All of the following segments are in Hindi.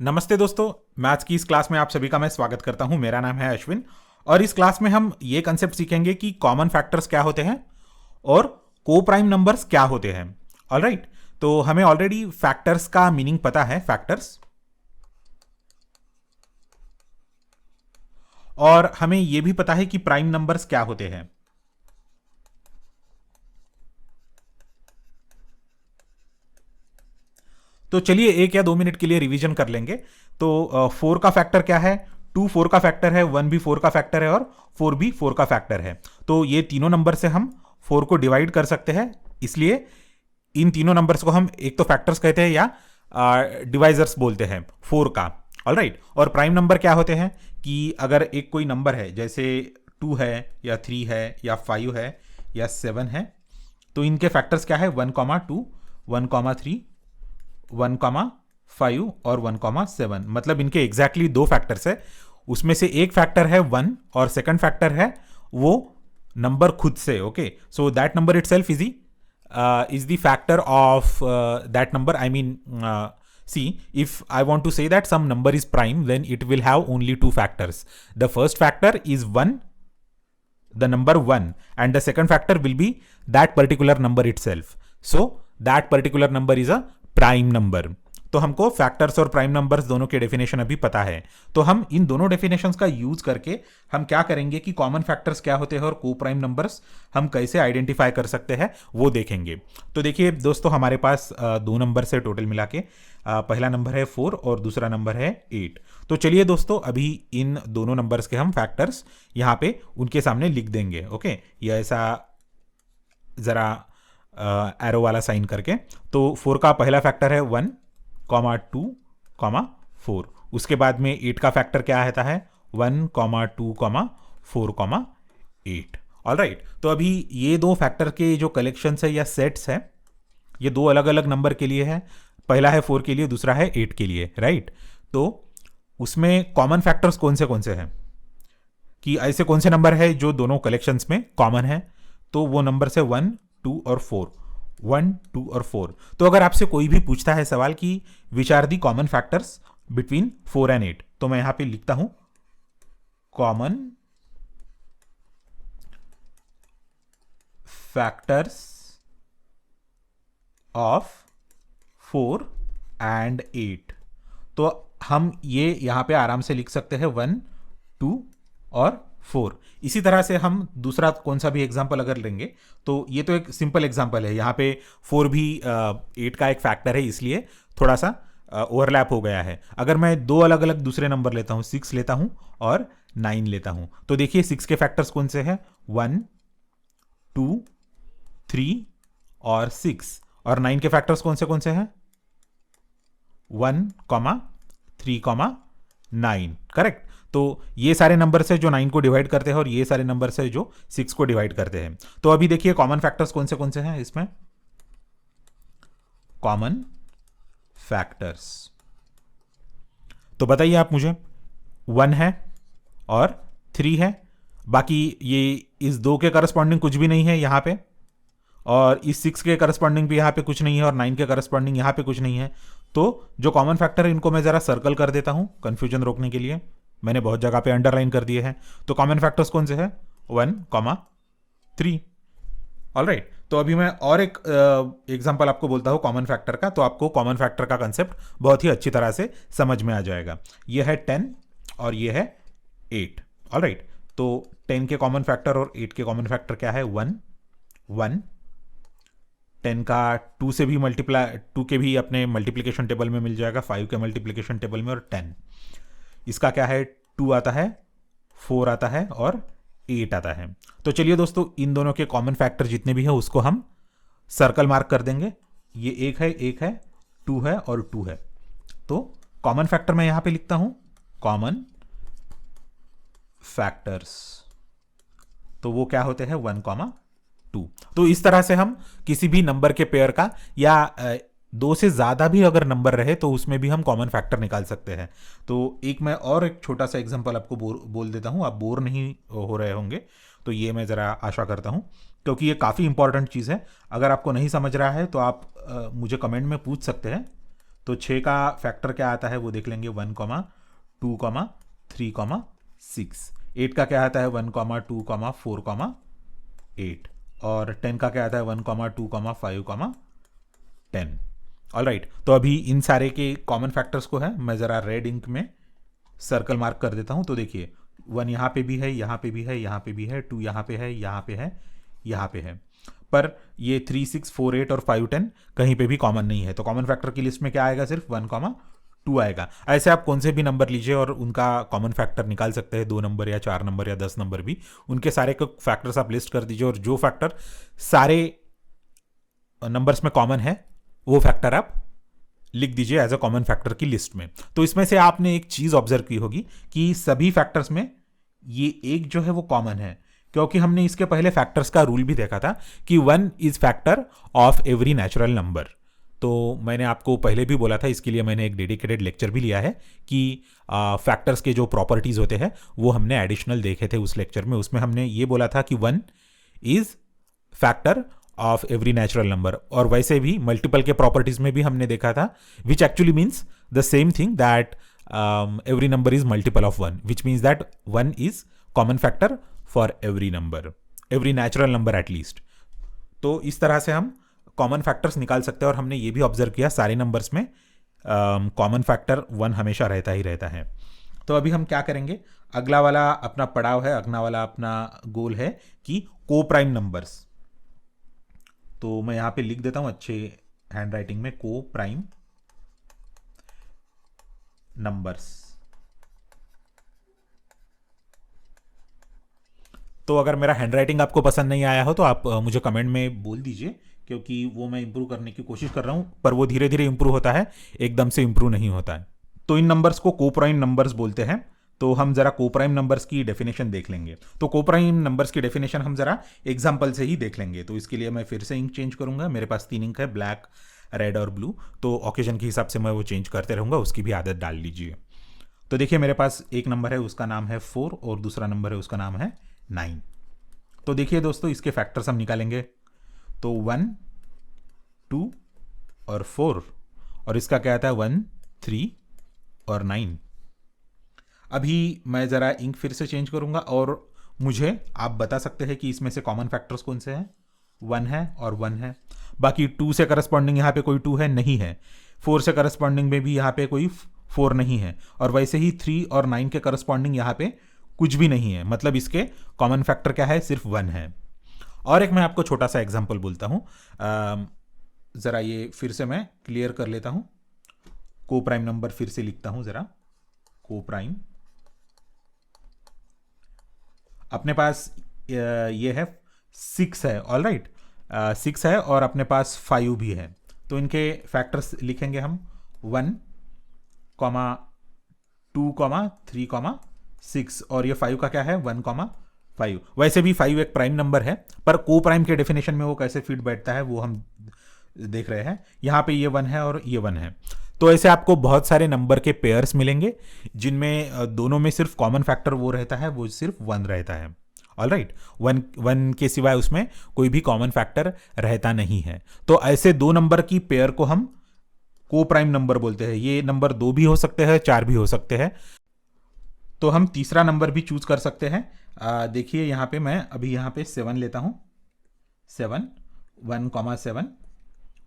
नमस्ते दोस्तों। मैथ्स की इस क्लास में आप सभी का मैं स्वागत करता हूं। मेरा नाम है अश्विन और इस क्लास में हम ये कंसेप्ट सीखेंगे कि कॉमन फैक्टर्स क्या होते हैं और को प्राइम नंबर्स क्या होते हैं। ऑलराइट, तो हमें ऑलरेडी फैक्टर्स का मीनिंग पता है, फैक्टर्स, और हमें यह भी पता है कि प्राइम नंबर्स क्या होते हैं। तो चलिए 1 या 2 मिनट के लिए रिवीजन कर लेंगे। तो 4 का फैक्टर क्या है, 2 4 का फैक्टर है, 1 भी 4 का फैक्टर है और 4 भी 4 का फैक्टर है। तो ये तीनों नंबर से हम 4 को डिवाइड कर सकते हैं, इसलिए इन तीनों नंबर्स को हम एक तो फैक्टर्स कहते हैं या डिवाइजर्स बोलते हैं 4 का। ऑलराइट, और प्राइम नंबर क्या होते हैं कि अगर एक कोई नंबर है, जैसे 2 है या 3 है या 5 है या 7 है, तो इनके फैक्टर्स क्या है, 1,2, 1,3, 1,5 और 1,7। मतलब इनके एग्जैक्टली दो फैक्टर्स है। उसमें से एक फैक्टर है 1 और सेकंड फैक्टर है वो नंबर खुद से। Okay, so that number it self is the factor of that number. I mean, see, if I want to say that some number is prime, then it will have only two factors. The first factor is 1, the number 1, and the second factor will be that particular number itself. So that particular number is a prime number. तो हमको फैक्टर्स और प्राइम नंबर्स दोनों के डेफिनेशन अभी पता है। तो हम इन दोनों डेफिनेशंस का यूज करके हम क्या करेंगे कि कॉमन फैक्टर्स क्या होते हैं और को प्राइम नंबर्स हम कैसे आइडेंटिफाई कर सकते हैं वो देखेंगे। तो देखिए दोस्तों, हमारे पास दो नंबर से टोटल मिला के पहला नंबर है 4 और दूसरा नंबर है 8। तो चलिए दोस्तों, अभी इन दोनों नंबर्स के हम फैक्टर्स यहाँ पे उनके सामने लिख देंगे। ओके, ये ऐसा जरा एरो वाला साइन करके। तो 4 का पहला फैक्टर है 1, 2, 4। उसके बाद में 8 का फैक्टर क्या आता है, 1, 2, 4, 8। ऑलराइट, तो अभी ये दो फैक्टर के जो कलेक्शंस है या सेट्स है, ये दो अलग अलग नंबर के लिए है। पहला है 4 के लिए, दूसरा है 8 के लिए। राइट, तो उसमें कॉमन फैक्टर्स कौन से हैं कि ऐसे कौन से नंबर है जो दोनों कलेक्शंस में कॉमन है। तो वो नंबर से 1, 2 और 4, 1, 2 और 4। तो अगर आपसे कोई भी पूछता है सवाल कि which are the common factors between 4 and 8, तो मैं यहां पे लिखता हूं कॉमन फैक्टर्स ऑफ 4 एंड 8। तो हम ये यहां पे आराम से लिख सकते हैं 1, 2 और 4। इसी तरह से हम दूसरा कौन सा भी एग्जाम्पल अगर लेंगे, तो ये तो एक सिंपल एग्जाम्पल है। यहाँ पे 4 भी 8 का एक फैक्टर है, इसलिए थोड़ा सा ओवरलैप हो गया है। अगर मैं दो अलग अलग दूसरे नंबर लेता हूँ, 6 लेता हूँ और 9 लेता हूँ, तो देखिए 6 के फैक्टर्स कौन से हैं, 1, 2, 3 और 6। और 9 के फैक्टर्स कौन से हैं, 1, 3, 9। करेक्ट। तो ये सारे नंबर से जो 9 को डिवाइड करते हैं और ये सारे नंबर से जो 6 को डिवाइड करते हैं। तो अभी देखिए कॉमन फैक्टर्स कौन से हैं इसमें। कॉमन फैक्टर्स तो बताइए आप मुझे। 1 है और 3 है, बाकी ये इस 2 के करस्पॉन्डिंग कुछ भी नहीं है यहाँ पे, और इस 6 के करस्पॉन्डिंग भी यहाँ पे कुछ नहीं है, और 9 के करस्पॉन्डिंग यहाँ पे कुछ नहीं है। तो जो कॉमन फैक्टर है इनको मैं जरा सर्कल कर देता हूं कंफ्यूजन रोकने के लिए। मैंने बहुत जगह पे अंडरलाइन कर दिए हैं। तो कॉमन फैक्टर्स कौन से हैं, 1, 3। ऑलराइट, तो अभी मैं और एक एग्जांपल आपको बोलता हूं कॉमन फैक्टर का, तो आपको कॉमन फैक्टर का कंसेप्ट बहुत ही अच्छी तरह से समझ में आ जाएगा। ये है 10 और ये है 8। ऑलराइट, तो 10 के कॉमन फैक्टर और 8 के कॉमन फैक्टर क्या है, 1, 1। 10 का 2 से भी 2 के भी अपने मल्टीप्लिकेशन टेबल में मिल जाएगा, 5 के मल्टीप्लिकेशन टेबल में, और 10 इसका क्या है, 2 आता है, 4 आता है और 8 आता है। तो चलिए दोस्तों, इन दोनों के कॉमन फैक्टर जितने भी है उसको हम सर्कल मार्क कर देंगे। ये एक है, 2 है और 2 है। तो कॉमन फैक्टर मैं यहां पे लिखता हूं कॉमन फैक्टर्स। तो वो क्या होते हैं, 1, 2। तो इस तरह से हम किसी भी नंबर के पेयर का या 2 से ज़्यादा भी अगर नंबर रहे तो उसमें भी हम कॉमन फैक्टर निकाल सकते हैं। तो मैं और एक छोटा सा एग्जांपल आपको बोल देता हूं, आप बोर नहीं हो रहे होंगे। तो ये मैं ज़रा आशा करता हूं, क्योंकि ये काफ़ी इंपॉर्टेंट चीज़ है। अगर आपको नहीं समझ रहा है तो आप मुझे कमेंट में पूछ सकते हैं, तो 6 का फैक्टर क्या आता है वो देख लेंगे, 1, 2, 3, 6। 8 का क्या आता है, 1, 2, 4, 8। और 10 का क्या आता है, 1, 2, 5, 10। ऑलराइट, तो अभी इन सारे के कॉमन फैक्टर्स को है मैं ज़रा रेड इंक में सर्कल मार्क कर देता हूं। तो देखिए 1 यहाँ पे भी है, यहाँ पे भी है, यहाँ पे भी है, 2 यहाँ पे है, यहाँ पे है, यहाँ पे है, पर ये 3, 6, 4, 8 और 5, 10 कहीं पे भी कॉमन नहीं है। तो कॉमन फैक्टर की लिस्ट में क्या आएगा, सिर्फ 1, 2 आएगा। ऐसे आप कौन से भी नंबर लीजिए और उनका कॉमन फैक्टर निकाल सकते हैं, 2 नंबर या 4 नंबर या 10 नंबर भी, उनके सारे को फैक्टर्स आप लिस्ट कर दीजिए और जो फैक्टर सारे नंबर्स में कॉमन है वो फैक्टर आप लिख दीजिए एज अ कॉमन फैक्टर की लिस्ट में। तो इसमें से आपने एक चीज ऑब्जर्व की होगी कि सभी फैक्टर्स में ये एक जो है वो कॉमन है, क्योंकि हमने इसके पहले फैक्टर्स का रूल भी देखा था कि 1 is factor of every natural number. तो मैंने आपको पहले भी बोला था, इसके लिए मैंने एक डेडिकेटेड लेक्चर भी लिया है कि फैक्टर्स के जो प्रॉपर्टीज होते हैं वो हमने एडिशनल देखे थे उस लेक्चर में। उसमें हमने ये बोला था कि 1 is factor of every natural number, और वैसे भी मल्टीपल के प्रॉपर्टीज में भी हमने देखा था, which actually means the same thing that every number is multiple of 1, which means that 1 is common factor for every number, every natural number at least. तो इस तरह से हम कॉमन फैक्टर्स निकाल सकते हैं, और हमने ये भी ऑब्जर्व किया सारे नंबर्स में कॉमन फैक्टर 1 हमेशा रहता ही रहता है। तो अभी हम क्या करेंगे, अगला वाला अपना पड़ाव है, अगला वाला अपना गोल है कि को प्राइम नंबर्स। तो मैं यहां पे लिख देता हूं अच्छे हैंड राइटिंग में, को प्राइम नंबर्स। तो अगर मेरा हैंड राइटिंग आपको पसंद नहीं आया हो तो आप मुझे कमेंट में बोल दीजिए, क्योंकि वो मैं इंप्रूव करने की कोशिश कर रहा हूं, पर वो धीरे धीरे इंप्रूव होता है, एकदम से इंप्रूव नहीं होता है। तो इन नंबर्स को को प्राइम नंबर्स बोलते हैं। तो हम जरा को प्राइम नंबर्स की डेफिनेशन देख लेंगे। तो को प्राइम नंबर्स की डेफिनेशन हम जरा एग्जांपल से ही देख लेंगे। तो इसके लिए मैं फिर से इंक चेंज करूंगा। मेरे पास 3 इंक है, ब्लैक, रेड और ब्लू। तो ऑकेजन के हिसाब से मैं वो चेंज करते रहूंगा, उसकी भी आदत डाल लीजिए। तो देखिए मेरे पास एक नंबर है, उसका नाम है 4, और दूसरा नंबर है उसका नाम है 9। तो देखिए दोस्तों, इसके फैक्टर्स हम निकालेंगे। तो 1, 2 और 4, और इसका क्या आता है 1, 3 और 9। अभी मैं ज़रा इंक फिर से चेंज करूंगा, और मुझे आप बता सकते हैं कि इसमें से कॉमन फैक्टर्स कौन से हैं। 1 है और 1 है, बाकी 2 से करस्पॉन्डिंग यहाँ पे कोई 2 है नहीं है, 4 से करस्पॉन्डिंग में भी यहाँ पे कोई 4 नहीं है, और वैसे ही 3 और 9 के करस्पॉन्डिंग यहाँ पे कुछ भी नहीं है। मतलब इसके कॉमन फैक्टर क्या है, सिर्फ 1 है। और एक मैं आपको छोटा सा एग्जाम्पल बोलता हूँ, ज़रा ये फिर से मैं क्लियर कर लेता हूँ। को प्राइम नंबर फिर से लिखता हूँ ज़रा, को प्राइम। अपने पास ये है 6 है, ऑल राइट, 6 है, और अपने पास 5 भी है। तो इनके फैक्टर्स लिखेंगे हम, 1, 2, 3, 6, और ये 5 का क्या है 1, 5। वैसे भी 5 एक प्राइम नंबर है, पर को प्राइम के डेफिनेशन में वो कैसे फिट बैठता है वो हम देख रहे हैं। यहाँ पे ये 1 है और ये 1 है। तो ऐसे आपको बहुत सारे नंबर के पेयर्स मिलेंगे जिनमें दोनों में सिर्फ कॉमन फैक्टर वो रहता है, वो सिर्फ 1 रहता है। ऑल राइट, 1 के सिवाय उसमें कोई भी कॉमन फैक्टर रहता नहीं है। तो ऐसे 2 नंबर की पेयर को हम को प्राइम नंबर बोलते हैं। ये नंबर 2 भी हो सकते हैं, 4 भी हो सकते हैं। तो हम तीसरा नंबर भी चूज कर सकते हैं। देखिए यहाँ पे मैं अभी यहाँ पे 7 लेता हूँ, 7, 1, 7,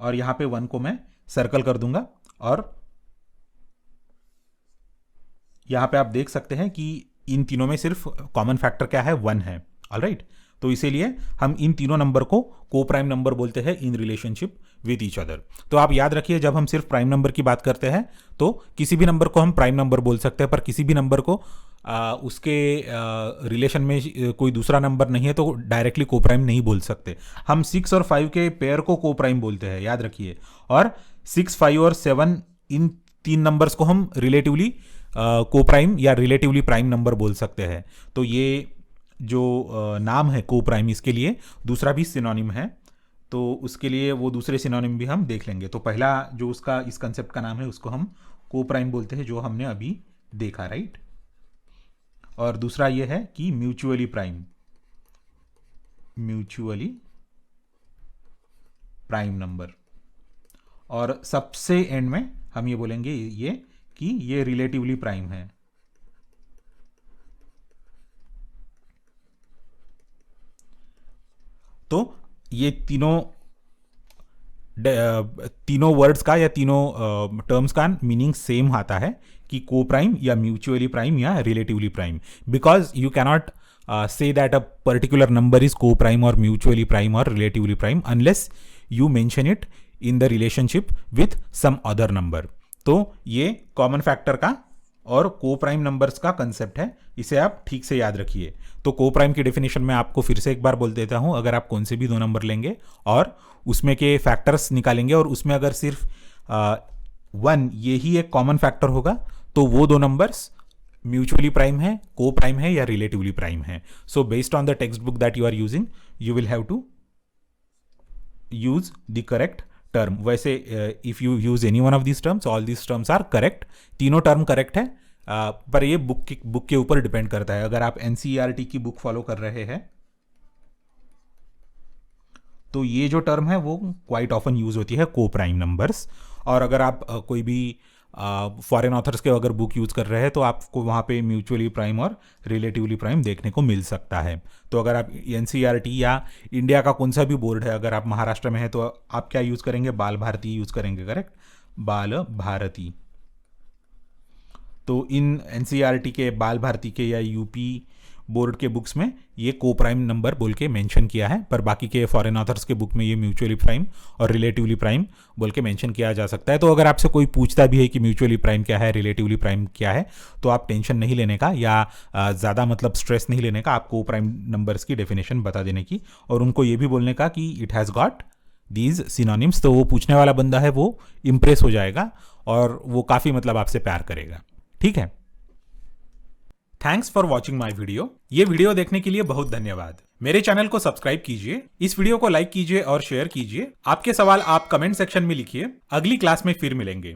और यहाँ पे 1 को मैं सर्कल कर दूंगा, और यहां पे आप देख सकते हैं कि इन तीनों में सिर्फ कॉमन फैक्टर क्या है 1 है। ऑलराइट, तो इसीलिए हम इन तीनों नंबर को को प्राइम नंबर बोलते हैं in relationship with each other. तो आप याद रखिए, जब हम सिर्फ प्राइम नंबर की बात करते हैं तो किसी भी नंबर को हम प्राइम नंबर बोल सकते हैं, पर किसी भी नंबर को उसके रिलेशन में कोई दूसरा नंबर नहीं है तो डायरेक्टली को प्राइम नहीं बोल सकते। हम 6 और 5 के पेयर को को प्राइम बोलते हैं, याद रखिए। और 6, 5 और 7, इन 3 नंबर्स को हम रिलेटिवली को प्राइम या रिलेटिवली प्राइम नंबर बोल सकते हैं। तो ये जो नाम है को प्राइम, इसके लिए दूसरा भी सिनोनिम है, तो उसके लिए वो दूसरे सिनोनिम भी हम देख लेंगे। तो पहला जो उसका इस कंसेप्ट का नाम है उसको हम को प्राइम बोलते हैं, जो हमने अभी देखा, राइट। और दूसरा ये है कि mutually prime, mutually prime number. और सबसे एंड में हम ये बोलेंगे ये कि ये रिलेटिवली प्राइम है। तो ये तीनों वर्ड्स का या तीनों टर्म्स का मीनिंग सेम आता है कि को प्राइम या म्यूचुअली प्राइम या relatively prime, because you cannot say that a particular number is co-prime or mutually prime or relatively prime unless you mention it in the relationship with some other number। तो ये कॉमन फैक्टर का और को प्राइम नंबर्स का कंसेप्ट है, इसे आप ठीक से याद रखिए। तो को प्राइम की डेफिनेशन में आपको फिर से एक बार बोल देता हूं, अगर आप कौन से भी दो नंबर लेंगे और उसमें के फैक्टर्स निकालेंगे और उसमें अगर सिर्फ 1 ये ही एक कॉमन फैक्टर होगा तो वो दो नंबर्स म्यूचुअली प्राइम है, को प्राइम है या रिलेटिवली प्राइम है। So based on the textbook that you are using you will have to use the correct term. वैसे if you use any one of this terms, all this terms are correct, तीनों टर्म करेक्ट है। पर ये बुक के ऊपर डिपेंड करता है। अगर आप एनसीईआरटी की बुक फॉलो कर रहे हैं तो ये जो टर्म है वो क्वाइट ऑफन यूज होती है को प्राइम नंबर्स। और अगर आप कोई भी फॉरेन ऑथर्स के अगर बुक यूज कर रहे हैं तो आपको वहाँ पे म्यूचुअली प्राइम और रिलेटिवली प्राइम देखने को मिल सकता है। तो अगर आप एनसीईआरटी या इंडिया का कौन सा भी बोर्ड है, अगर आप महाराष्ट्र में है तो आप क्या यूज करेंगे, बाल भारती यूज करेंगे, करेक्ट, बाल भारती। तो इन एनसीईआरटी के, बाल भारती के या यूपी बोर्ड के बुक्स में ये को प्राइम नंबर बोल के मेंशन किया है, पर बाकी के फॉरेन ऑथर्स के बुक में ये म्यूचुअली प्राइम और रिलेटिवली प्राइम बोल के मेंशन किया जा सकता है। तो अगर आपसे कोई पूछता भी है कि म्यूचुअली प्राइम क्या है, रिलेटिवली प्राइम क्या है, तो आप टेंशन नहीं लेने का या ज़्यादा मतलब स्ट्रेस नहीं लेने का, आपको प्राइम नंबर्स की डेफिनेशन बता देने की और उनको ये भी बोलने का कि it has got these synonyms. तो वो पूछने वाला बंदा है वो इम्प्रेस हो जाएगा और वो काफ़ी मतलब आपसे प्यार करेगा। ठीक है, thanks for watching my video. ये वीडियो देखने के लिए बहुत धन्यवाद। मेरे चैनल को सब्सक्राइब कीजिए, इस वीडियो को लाइक कीजिए और शेयर कीजिए। आपके सवाल आप कमेंट सेक्शन में लिखिए। अगली क्लास में फिर मिलेंगे।